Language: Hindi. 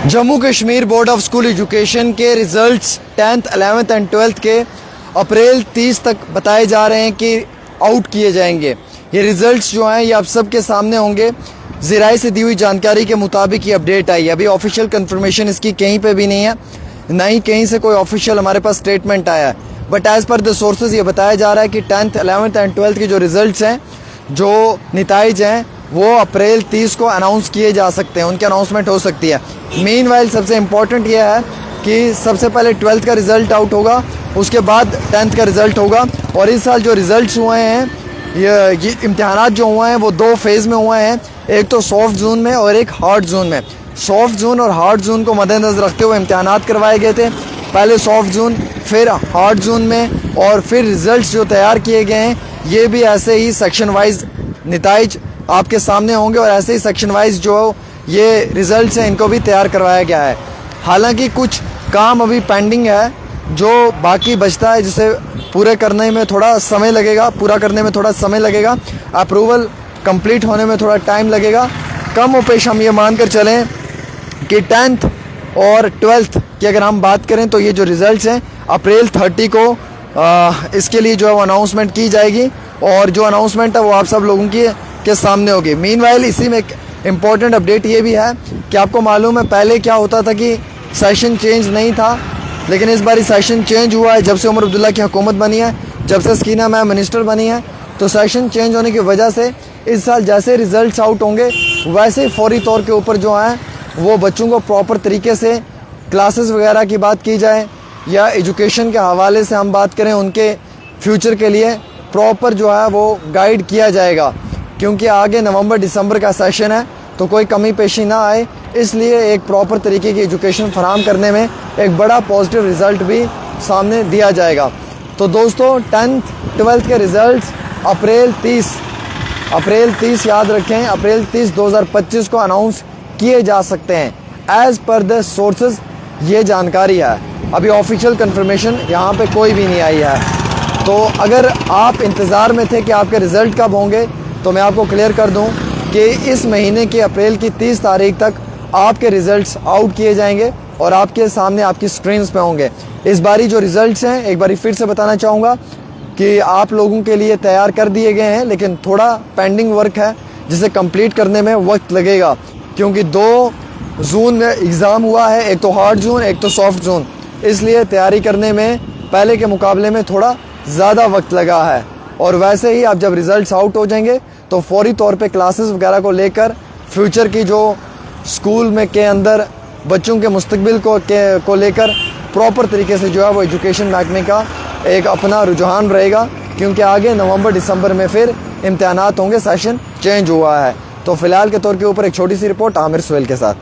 Jammu Kashmir board of school education के results 10th, 11th and 12th के अप्रैल 30 तक बताए जा रहे हैं कि आउट किए जाएंगे। ये रिज़ल्ट्स जो हैं ये आप सबके सामने होंगे। ज़राए से दी हुई जानकारी के मुताबिक ये अपडेट आई है। अभी ऑफिशियल कंफर्मेशन इसकी कहीं पे भी नहीं है, ना ही कहीं से कोई ऑफिशियल हमारे पास स्टेटमेंट आया है। But as per the sources ये बताया जा रहा है कि 10th, 11th एंड 12th के जो रिज़ल्ट्स हैं, जो नतीजे हैं, वो अप्रैल 30 को अनाउंस किए जा सकते हैं, उनकी अनाउंसमेंट हो सकती है। मीनवाइल सबसे इम्पॉर्टेंट ये है कि सबसे पहले 12th का रिज़ल्ट आउट होगा, उसके बाद 10th का रिज़ल्ट होगा। और इस साल जो रिज़ल्ट्स हुए हैं, ये इम्तिहानात जो हुए हैं वो 2 फेज़ में हुए हैं, एक तो सॉफ्ट जोन में और एक हार्ड जोन में। सॉफ्ट जोन और हार्ड जोन को मद्देनज़र रखते हुए इम्तिहानात करवाए गए थे, पहले सॉफ्ट जोन फिर हार्ड जोन में, और फिर रिज़ल्ट्स जो तैयार किए गए हैं ये भी ऐसे ही सेक्शन वाइज नतीजे आपके सामने होंगे, और ऐसे ही सेक्शन वाइज जो ये रिज़ल्ट्स हैं इनको भी तैयार करवाया गया है। हालांकि कुछ काम अभी पेंडिंग है जो बाकी बचता है, जिसे पूरे करने में थोड़ा समय लगेगा, पूरा करने में थोड़ा समय लगेगा, अप्रूवल कंप्लीट होने में थोड़ा टाइम लगेगा। कम पेश हम ये मानकर चलें कि 10th और 12th की अगर हम बात करें तो ये जो रिज़ल्ट्स हैं अप्रैल 30 को इसके लिए जो है वो अनाउंसमेंट की जाएगी, और जो अनाउंसमेंट है वो आप सब लोगों के सामने होगी। मीनवाइल इसी में एक इम्पॉर्टेंट अपडेट ये भी है कि आपको मालूम है पहले क्या होता था कि सेशन चेंज नहीं था, लेकिन इस बार सेशन चेंज हुआ है। जब से उमर अब्दुल्ला की हुकूमत बनी है, जब से सकीना मैम मिनिस्टर बनी है, तो सेशन चेंज होने की वजह से इस साल जैसे रिज़ल्ट्स आउट होंगे वैसे ही फौरी तौर के ऊपर जो हैं वो बच्चों को प्रॉपर तरीके से क्लासेस वगैरह की बात की जाए, या एजुकेशन के हवाले से हम बात करें, उनके फ्यूचर के लिए प्रॉपर जो है वो गाइड किया जाएगा। क्योंकि आगे नवंबर दिसंबर का सेशन है तो कोई कमी पेशी ना आए, इसलिए एक प्रॉपर तरीके की एजुकेशन फराहम करने में एक बड़ा पॉजिटिव रिज़ल्ट भी सामने दिया जाएगा। तो दोस्तों 10th, 12th के रिज़ल्ट्स अप्रैल 30 याद रखें, अप्रैल 30, 2025 को अनाउंस किए जा सकते हैं। एज़ पर द सोर्सेज ये जानकारी है, अभी ऑफिशियल कंफर्मेशन यहाँ पे कोई भी नहीं आई है। तो अगर आप इंतज़ार में थे कि आपके रिज़ल्ट कब होंगे, तो मैं आपको क्लियर कर दूं कि इस महीने की अप्रैल की 30 तारीख तक आपके रिज़ल्ट्स आउट किए जाएंगे और आपके सामने आपकी स्क्रीन्स पे होंगे। इस बारी जो रिज़ल्ट्स हैं एक बारी फिर से बताना चाहूँगा कि आप लोगों के लिए तैयार कर दिए गए हैं, लेकिन थोड़ा पेंडिंग वर्क है जिसे कंप्लीट करने में वक्त लगेगा, क्योंकि 2 जोन में एग्ज़ाम हुआ है, एक तो हार्ड जोन, एक तो सॉफ्ट जोन। इसलिए तैयारी करने में पहले के मुकाबले में थोड़ा ज़्यादा वक्त लगा है। और वैसे ही आप जब रिज़ल्ट्स आउट हो जाएंगे तो फौरी तौर पे क्लासेस वगैरह को लेकर फ्यूचर की जो स्कूल में के अंदर बच्चों के मुस्तकबिल को लेकर प्रॉपर तरीके से जो है वो एजुकेशन महकमे का एक अपना रुझान रहेगा, क्योंकि आगे नवंबर दिसंबर में फिर इम्तिहानात होंगे, सेशन चेंज हुआ है। तो फ़िलहाल के तौर के ऊपर एक छोटी सी रिपोर्ट आमिर सुहेल के साथ।